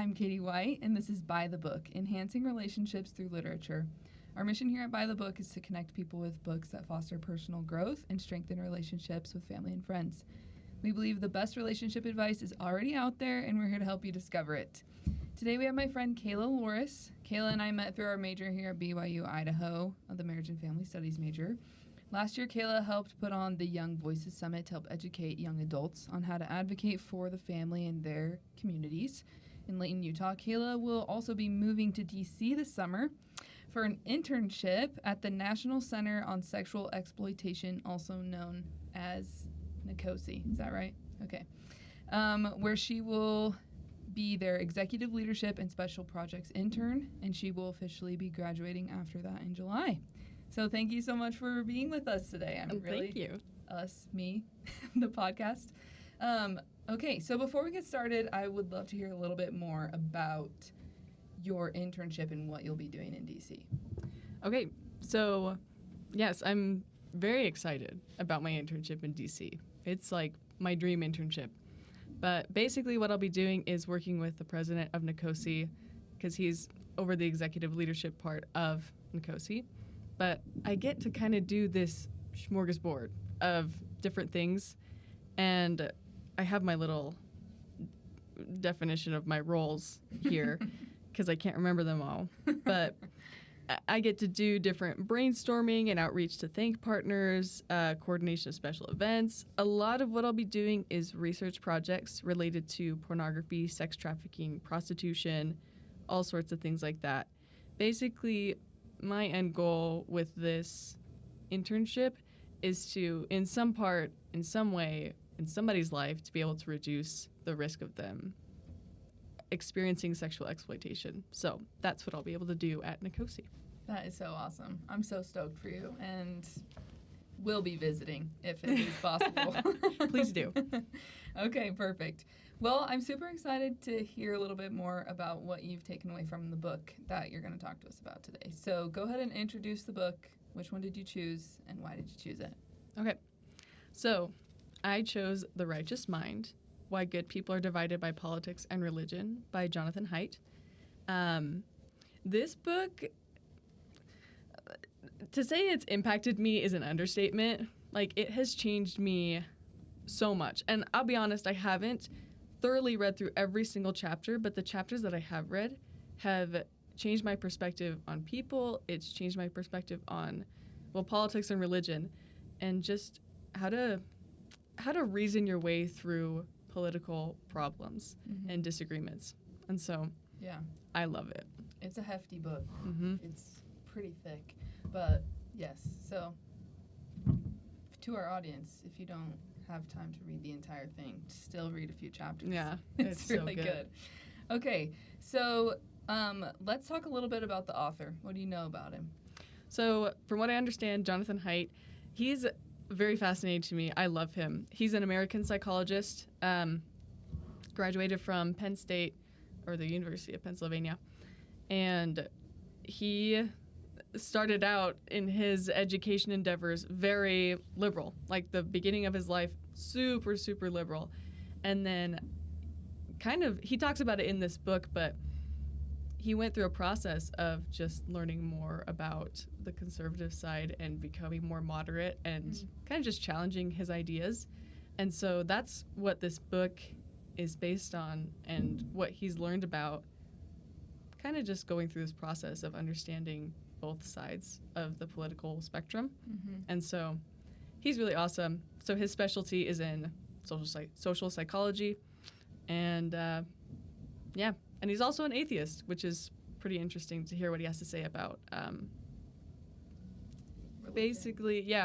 I'm Katie White, and this is By the Book, Enhancing Relationships Through Literature. Our mission here at By the Book is to connect people with books that foster personal growth and strengthen relationships with family and friends. We believe the best relationship advice is already out there, and we're here to help you discover it. Today we have my friend Kayla Loris. Kayla and I met through our major here at BYU Idaho, the Marriage and Family Studies major. Last year, Kayla helped put on the Young Voices Summit to help educate young adults on how to advocate for the family and their communities. In Layton, Utah, Kayla will also be moving to DC this summer for an internship at the National Center on Sexual Exploitation, also known as NCOSE. Is that right? Okay. Where she will be their executive leadership and special projects intern, and she will officially be graduating after that in July. So thank you so much for being with us today. Thank you. Me, the podcast. Okay, so before we get started, I would love to hear a little bit more about your internship and what you'll be doing in DC. Okay, so yes, I'm very excited about my internship in DC. It's like my dream internship. But basically what I'll be doing is working with the president of NCOSE, because he's over the executive leadership part of NCOSE. But I get to kind of do this smorgasbord of different things, and I have my little definition of my roles here because I can't remember them all. But I get to do different brainstorming and outreach to thank partners, coordination of special events. A lot of what I'll be doing is research projects related to pornography, sex trafficking, prostitution, all sorts of things like that. Basically, my end goal with this internship is to, in some part, in some way, in somebody's life, to be able to reduce the risk of them experiencing sexual exploitation. So that's what I'll be able to do at NCOSE. That is so awesome. I'm so stoked for you, and will be visiting if it is possible. Please do. Okay, perfect. Well, I'm super excited to hear a little bit more about what you've taken away from the book that you're going to talk to us about today. So go ahead and introduce the book. Which one did you choose, and why did you choose it? Okay. So I chose The Righteous Mind, Why Good People Are Divided by Politics and Religion by Jonathan Haidt. This book, to say it's impacted me is an understatement. Like, it has changed me so much. And I'll be honest, I haven't thoroughly read through every single chapter, but the chapters that I have read have changed my perspective on people. It's changed my perspective on, well, politics and religion, and just how to reason your way through political problems and disagreements. And so, yeah, I love it. It's a hefty book. Mm-hmm. It's pretty thick, but yes. So to our audience, if you don't have time to read the entire thing, still read a few chapters. Yeah, it's really so good. Okay, so let's talk a little bit about the author. What do you know about him? So from what I understand, Jonathan Haidt, he's very fascinating to me. I love him. He's an American psychologist, graduated from Penn State, or the University of Pennsylvania, and he started out in his education endeavors very liberal. Like, the beginning of his life, super, super liberal. And then he talks about it in this book, but he went through a process of just learning more about the conservative side and becoming more moderate and kind of just challenging his ideas. And so that's what this book is based on, and what he's learned about kind of just going through this process of understanding both sides of the political spectrum. And so he's really awesome. So his specialty is in social psychology, and and he's also an atheist, which is pretty interesting to hear what he has to say about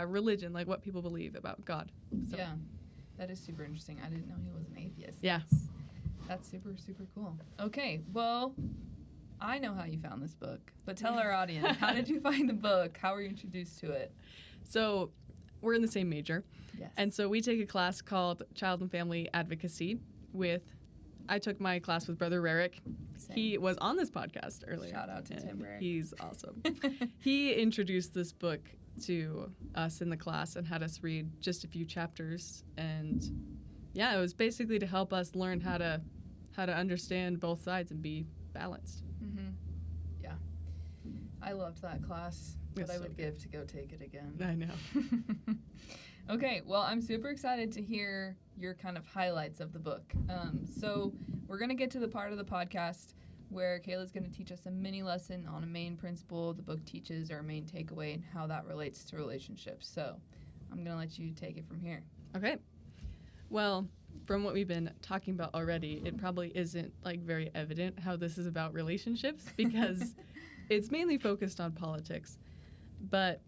religion, like what people believe about God. So. Yeah, that is super interesting. I didn't know he was an atheist. Yeah. That's super, super cool. Okay, well, I know how you found this book, but tell our audience, how did you find the book? How were you introduced to it? So we're in the same major. Yes. And so we take a class called Child and Family Advocacy I took my class with Brother Rarick. Same. He was on this podcast earlier. Shout out to Tim Rarick. He's awesome. He introduced this book to us in the class and had us read just a few chapters. And yeah, it was basically to help us learn how how to understand both sides and be balanced. Mm-hmm. Yeah. I loved that class, but I would give to go take it again. I know. Okay, well, I'm super excited to hear your kind of highlights of the book. So we're going to get to the part of the podcast where Kayla's going to teach us a mini lesson on a main principle the book teaches, or a main takeaway, and how that relates to relationships. So I'm going to let you take it from here. Okay. Well, from what we've been talking about already, it probably isn't like very evident how this is about relationships because it's mainly focused on politics. But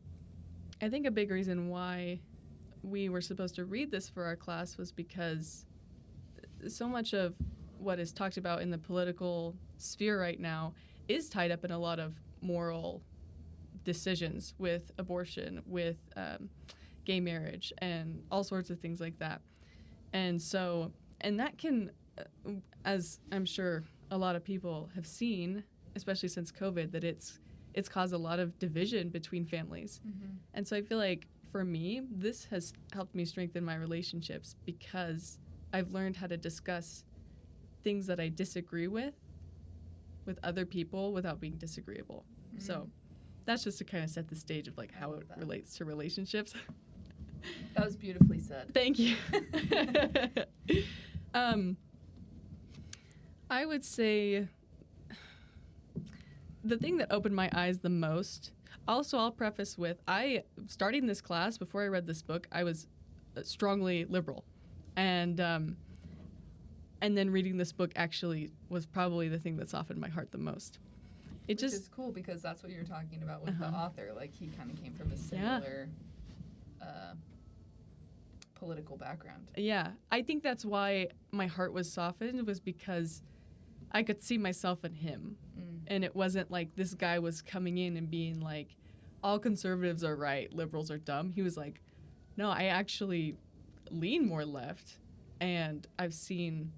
I think a big reason why we were supposed to read this for our class was because so much of what is talked about in the political sphere right now is tied up in a lot of moral decisions with abortion, with gay marriage, and all sorts of things like that. And so, and that can, as I'm sure a lot of people have seen, especially since COVID, that it's caused a lot of division between families. Mm-hmm. And so I feel like for me, this has helped me strengthen my relationships because I've learned how to discuss things that I disagree with other people without being disagreeable. Mm-hmm. So that's just to kind of set the stage of like how it relates to relationships. That was beautifully said. Thank you. I would say the thing that opened my eyes the most, also I'll preface with, starting this class, before I read this book, I was strongly liberal. And then reading this book actually was probably the thing that softened my heart the most. Which is cool because that's what you were talking about with the author. Like, he kind of came from a similar political background. Yeah. I think that's why my heart was softened, was because I could see myself in him. Mm. And it wasn't like this guy was coming in and being like, all conservatives are right, liberals are dumb. He was like, no, I actually lean more left. And I've seen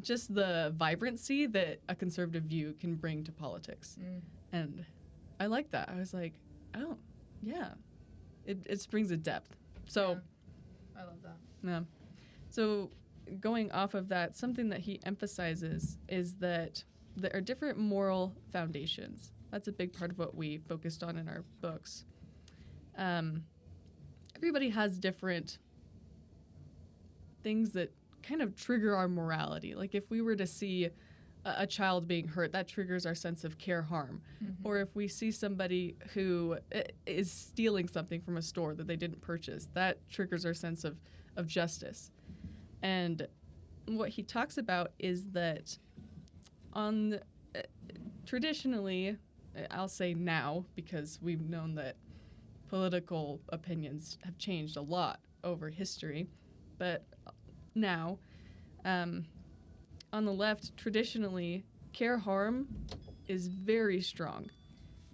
just the vibrancy that a conservative view can bring to politics. Mm. And I like that. I was like, oh, yeah. It brings a depth. So, yeah. I love that. Yeah. So going off of that, something that he emphasizes is that there are different moral foundations. That's a big part of what we focused on in our books. Everybody has different things that kind of trigger our morality. Like if we were to see a child being hurt, that triggers our sense of care harm. Mm-hmm. Or if we see somebody who is stealing something from a store that they didn't purchase, that triggers our sense of justice. And what he talks about is that traditionally, I'll say now, because we've known that political opinions have changed a lot over history, but now, on the left, traditionally, care harm is very strong,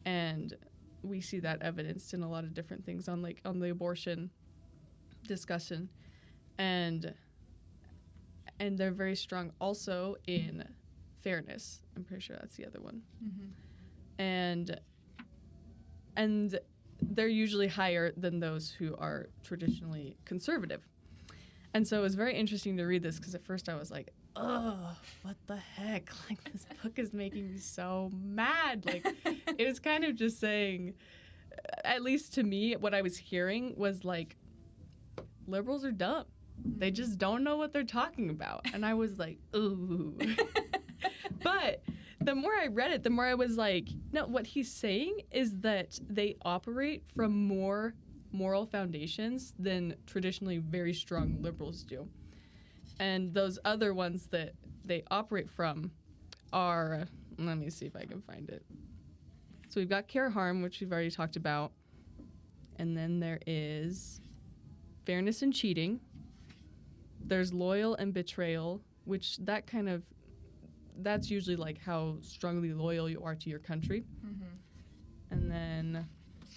and we see that evidenced in a lot of different things on the abortion discussion, and they're very strong also in fairness. I'm pretty sure that's the other one. Mm-hmm. And they're usually higher than those who are traditionally conservative. And so it was very interesting to read this because at first I was like, oh, what the heck? Like, this book is making me so mad. Like, it was kind of just saying, at least to me, what I was hearing was like, liberals are dumb. They just don't know what they're talking about. And I was like, ooh. But the more I read it, the more I was like, no, what he's saying is that they operate from more moral foundations than traditionally very strong liberals do. And those other ones that they operate from are, let me see if I can find it. So we've got care harm, which we've already talked about. And then there is fairness and cheating. There's loyal and betrayal, which that's usually like how strongly loyal you are to your country. Mm-hmm. And then,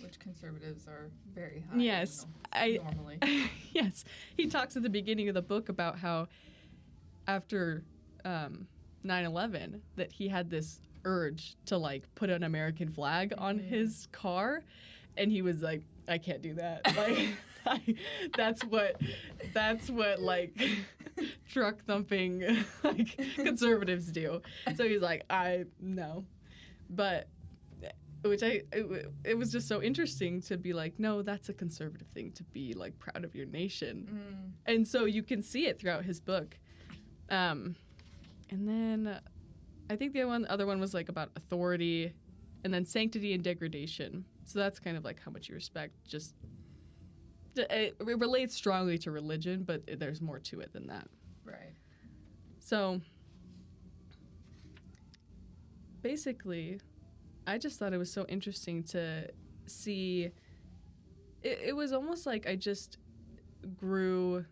which conservatives are very high. Yes, normally. Yes, he talks at the beginning of the book about how after 9/11 that he had this urge to like put an American flag on his car, and he was like, I can't do that. Like, That's what like truck thumping like conservatives do. So he's like, I no, but it was just so interesting to be like, no, that's a conservative thing to be like proud of your nation, and so you can see it throughout his book. And then I think the other one was like about authority, and then sanctity and degradation. So that's kind of like how much you respect. Just it relates strongly to religion, but there's more to it than that. Right. So basically, I just thought it was so interesting to see. It was almost like I just grew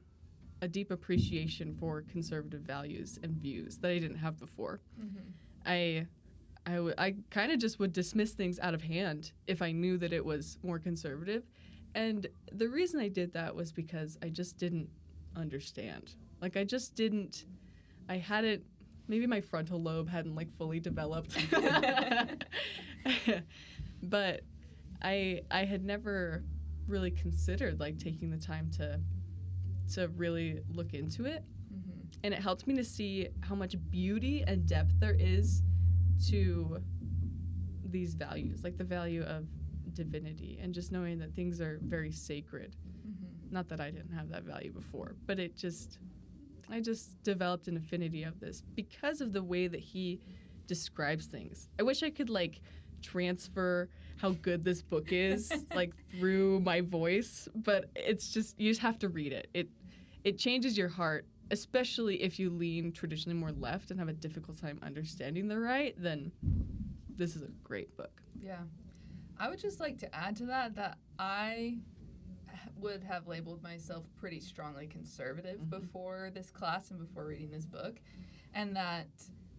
a deep appreciation for conservative values and views that I didn't have before. I kind of just would dismiss things out of hand if I knew that it was more conservative. And the reason I did that was because I just didn't understand. Like, I hadn't, maybe my frontal lobe hadn't, like, fully developed. But I had never really considered, like, taking the time to really look into it. And it helped me to see how much beauty and depth there is to these values, like the value of divinity and just knowing that things are very sacred. Not that I didn't have that value before, but I just developed an affinity of this because of the way that he describes things. I wish I could like transfer how good this book is like through my voice, but it's just, you just have to read it. It changes your heart, especially if you lean traditionally more left and have a difficult time understanding the right. Then this is a great book. Yeah. I would just like to add to that I would have labeled myself pretty strongly conservative before this class and before reading this book, and that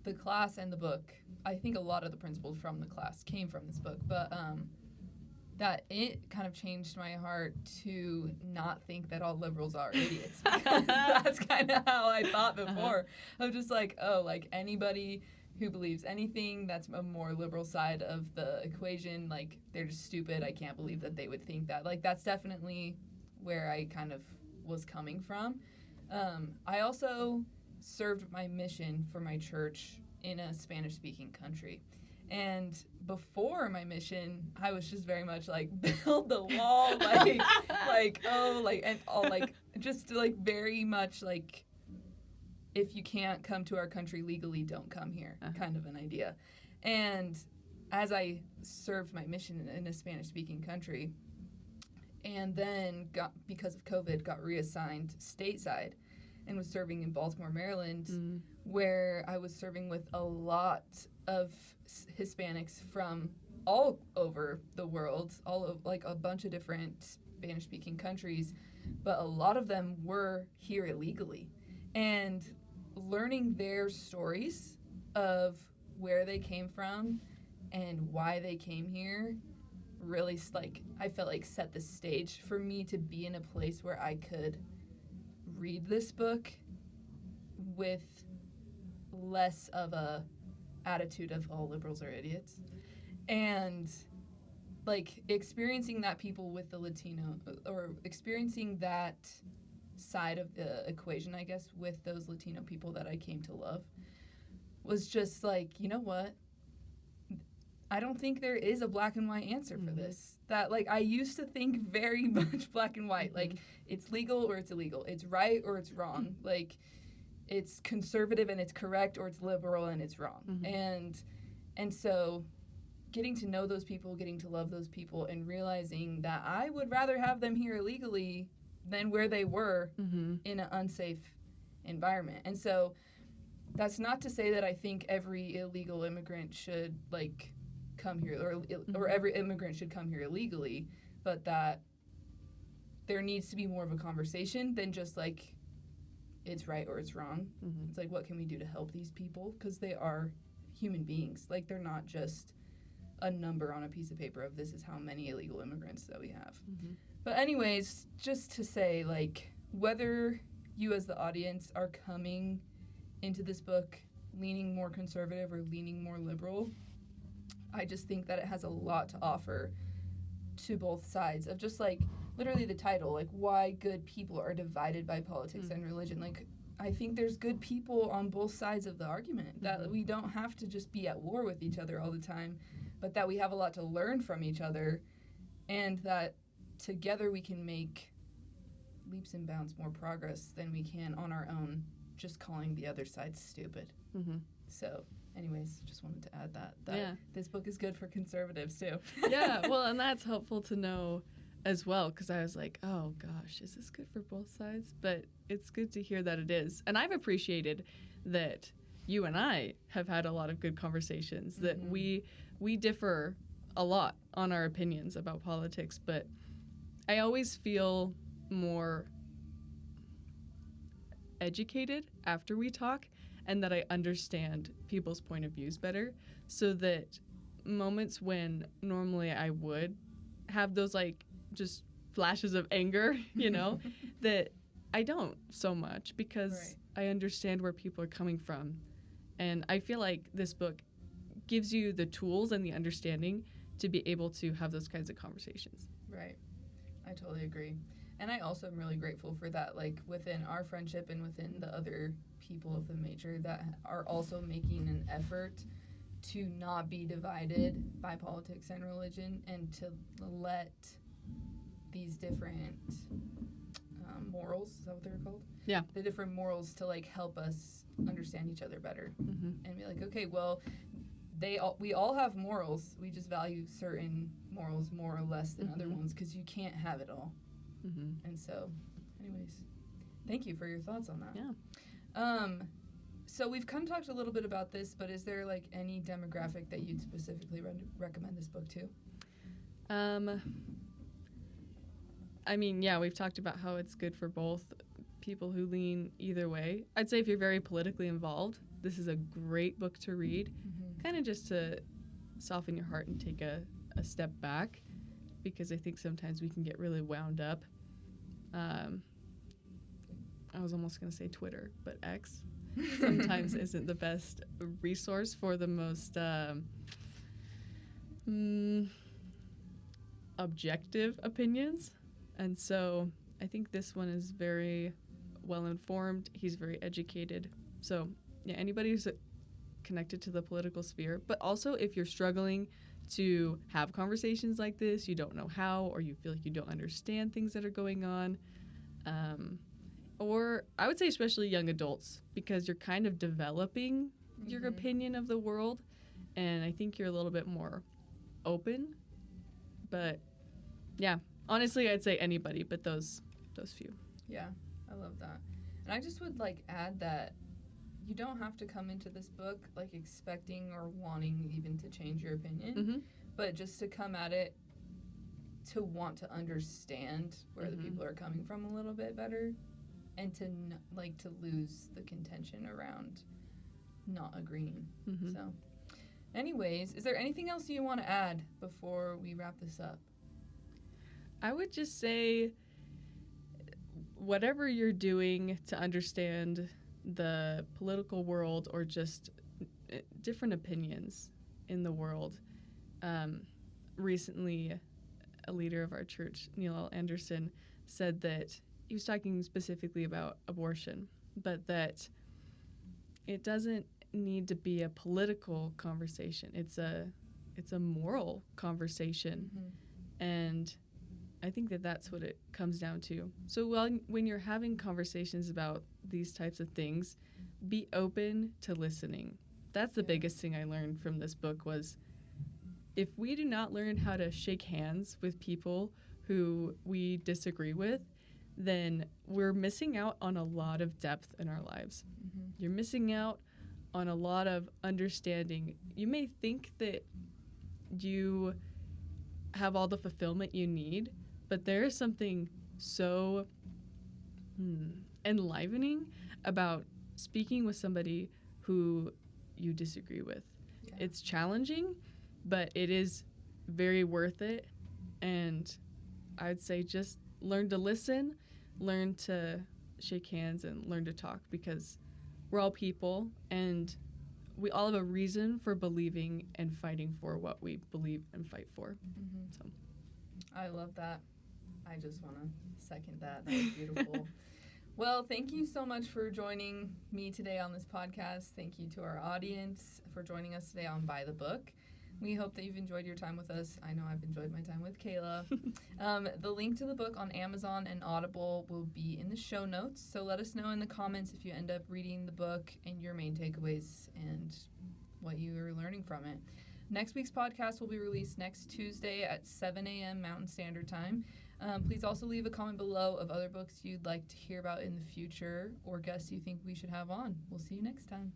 the class and the book, I think a lot of the principles from the class came from this book, but that it kind of changed my heart to not think that all liberals are idiots, because that's kind of how I thought before. I'm just like, oh, like anybody who believes anything that's a more liberal side of the equation, like they're just stupid. I can't believe that they would think that. Like that's definitely where I kind of was coming from. I also served my mission for my church in a Spanish-speaking country. And before my mission, I was just very much like, build the wall, just like very much like, if you can't come to our country legally, don't come here, kind of an idea. And as I served my mission in a Spanish-speaking country, and then because of COVID, got reassigned stateside and was serving in Baltimore, Maryland, where I was serving with a lot of Hispanics from all over the world, like a bunch of different Spanish-speaking countries, but a lot of them were here illegally. And learning their stories of where they came from and why they came here really, like, I felt like set the stage for me to be in a place where I could read this book with less of a attitude of all liberals are idiots, and like experiencing that people with the Latino, or experiencing that side of the equation, I guess, with those Latino people that I came to love, was just like, you know what? I don't think there is a black and white answer for this. That, like, I used to think very much black and white. Like, it's legal or it's illegal. It's right or it's wrong. Like, it's conservative and it's correct, or it's liberal and it's wrong. And so getting to know those people, getting to love those people, and realizing that I would rather have them here illegally than where they were in an unsafe environment. And so that's not to say that I think every illegal immigrant should, like, come here, or every immigrant should come here illegally, but that there needs to be more of a conversation than just, like, it's right or it's wrong. It's like, what can we do to help these people? Because they are human beings. Like, they're not just a number on a piece of paper of this is how many illegal immigrants that we have. But anyways, just to say, like, whether you as the audience are coming into this book leaning more conservative or leaning more liberal, I just think that it has a lot to offer to both sides of just, like, literally the title, like why good people are divided by politics and religion. Like, I think there's good people on both sides of the argument, that we don't have to just be at war with each other all the time, but that we have a lot to learn from each other, and that together we can make leaps and bounds more progress than we can on our own, just calling the other side stupid. So anyways, just wanted to add that this book is good for conservatives too. Yeah, well, and that's helpful to know as well, because I was like, oh gosh, is this good for both sides? But it's good to hear that it is. And I've appreciated that you and I have had a lot of good conversations, that we differ a lot on our opinions about politics, but I always feel more educated after we talk, and that I understand people's point of views better, so that moments when normally I would have those like just flashes of anger, you know, that I don't so much, because I understand where people are coming from. And I feel like this book gives you the tools and the understanding to be able to have those kinds of conversations. Right. I totally agree. And I also am really grateful for that, like within our friendship and within the other people of the major that are also making an effort to not be divided by politics and religion, and to let these different morals, is that what they're called? Yeah. The different morals to like help us understand each other better, and be like, okay, well, we all have morals. We just value certain morals more or less than other ones, because you can't have it all. And so, anyways, thank you for your thoughts on that. Yeah. So we've kind of talked a little bit about this, but is there like any demographic that you'd specifically recommend this book to? I mean, yeah, we've talked about how it's good for both people who lean either way. I'd say if you're very politically involved, this is a great book to read, kind of just to soften your heart and take a step back, because I think sometimes we can get really wound up. I was almost going to say Twitter, but X sometimes isn't the best resource for the most objective opinions. And so I think this one is very well informed. He's very educated. So yeah, anybody who's connected to the political sphere, but also if you're struggling to have conversations like this, you don't know how, or you feel like you don't understand things that are going on, or I would say especially young adults, because you're kind of developing your opinion of the world, and I think you're a little bit more open. But yeah, honestly, I'd say anybody, but those few. Yeah, I love that. And I just would like add that you don't have to come into this book like expecting or wanting even to change your opinion, but just to come at it to want to understand where the people are coming from a little bit better, and to to lose the contention around not agreeing. So anyways, is there anything else you want to add before we wrap this up? I would just say whatever you're doing to understand the political world, or just different opinions in the world. Recently, a leader of our church, Neil L. Anderson, said that he was talking specifically about abortion, but that it doesn't need to be a political conversation. It's a moral conversation, and I think that that's what it comes down to. So when you're having conversations about these types of things, be open to listening. That's the biggest thing I learned from this book, was if we do not learn how to shake hands with people who we disagree with, then we're missing out on a lot of depth in our lives. You're missing out on a lot of understanding. You may think that you have all the fulfillment you need, but there is something so enlivening about speaking with somebody who you disagree with. Yeah. It's challenging, but it is very worth it. And I'd say just learn to listen, learn to shake hands, and learn to talk, because we're all people, and we all have a reason for believing and fighting for what we believe and fight for. So, I love that. I just want to second that. That was beautiful. Well, thank you so much for joining me today on this podcast. Thank you to our audience for joining us today on By the Book. We hope that you've enjoyed your time with us. I know I've enjoyed my time with Kayla. The link to the book on Amazon and Audible will be in the show notes. So let us know in the comments if you end up reading the book and your main takeaways and what you are learning from it. Next week's podcast will be released next Tuesday at 7 a.m. Mountain Standard Time. Please also leave a comment below of other books you'd like to hear about in the future or guests you think we should have on. We'll see you next time.